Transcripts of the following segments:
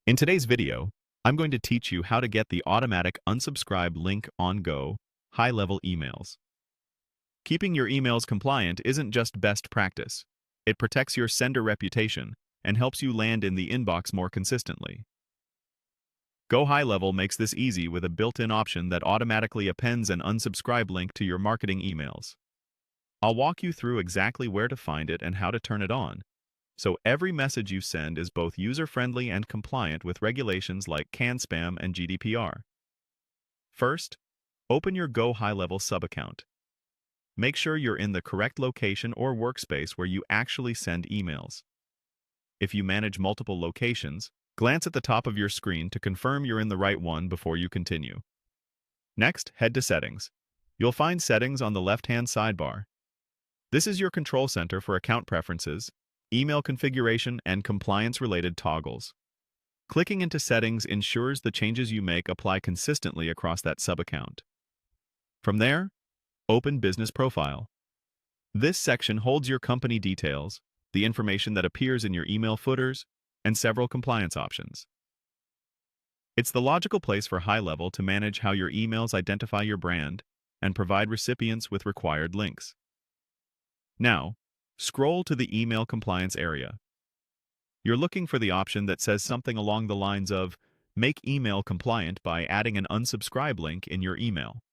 In today's video, I'm going to teach you how to get the automatic unsubscribe link on Go high-level emails. Keeping your emails compliant isn't just best practice. It protects your sender reputation and helps you land in the inbox more consistently. Go High-Level makes this easy with a built-in option that automatically appends an unsubscribe link to your marketing emails. I'll walk you through exactly where to find it and how to turn it on, so every message you send is both user-friendly and compliant with regulations like CAN-SPAM and GDPR. First, open your Go High-Level sub-account. Make sure you're in the correct location or workspace where you actually send emails. If you manage multiple locations, glance at the top of your screen to confirm you're in the right one before you continue. Next, head to Settings. You'll find Settings on the left-hand sidebar. This is your control center for account preferences, email configuration, and compliance-related toggles. Clicking into Settings ensures the changes you make apply consistently across that sub-account. From there, open Business Profile. This section holds your company details, the information that appears in your email footers, and several compliance options. It's the logical place for High-Level to manage how your emails identify your brand and provide recipients with required links. Now, scroll to the email compliance area. You're looking for the option that says something along the lines of "Make email compliant by adding an unsubscribe link in your email."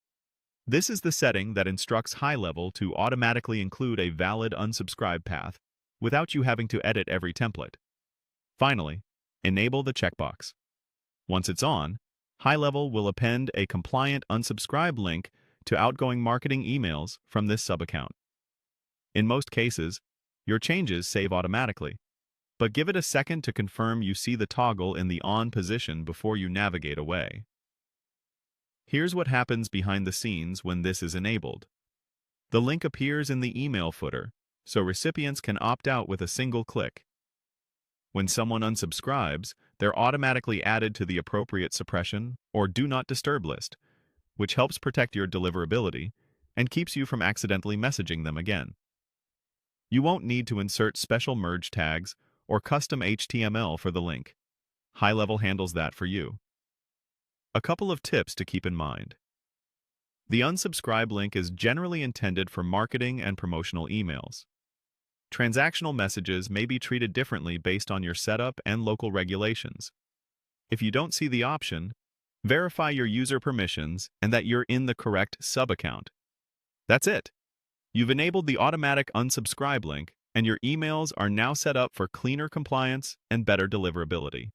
This is the setting that instructs High-Level to automatically include a valid unsubscribe path without you having to edit every template. Finally, enable the checkbox. Once it's on, High-Level will append a compliant unsubscribe link to outgoing marketing emails from this sub-account. In most cases, your changes save automatically, but give it a second to confirm you see the toggle in the on position before you navigate away. Here's what happens behind the scenes when this is enabled. The link appears in the email footer, so recipients can opt out with a single click. When someone unsubscribes, they're automatically added to the appropriate suppression or do not disturb list, which helps protect your deliverability and keeps you from accidentally messaging them again. You won't need to insert special merge tags or custom HTML for the link. High-Level handles that for you. A couple of tips to keep in mind. The unsubscribe link is generally intended for marketing and promotional emails. Transactional messages may be treated differently based on your setup and local regulations. If you don't see the option, verify your user permissions and that you're in the correct sub-account. That's it. You've enabled the automatic unsubscribe link, and your emails are now set up for cleaner compliance and better deliverability.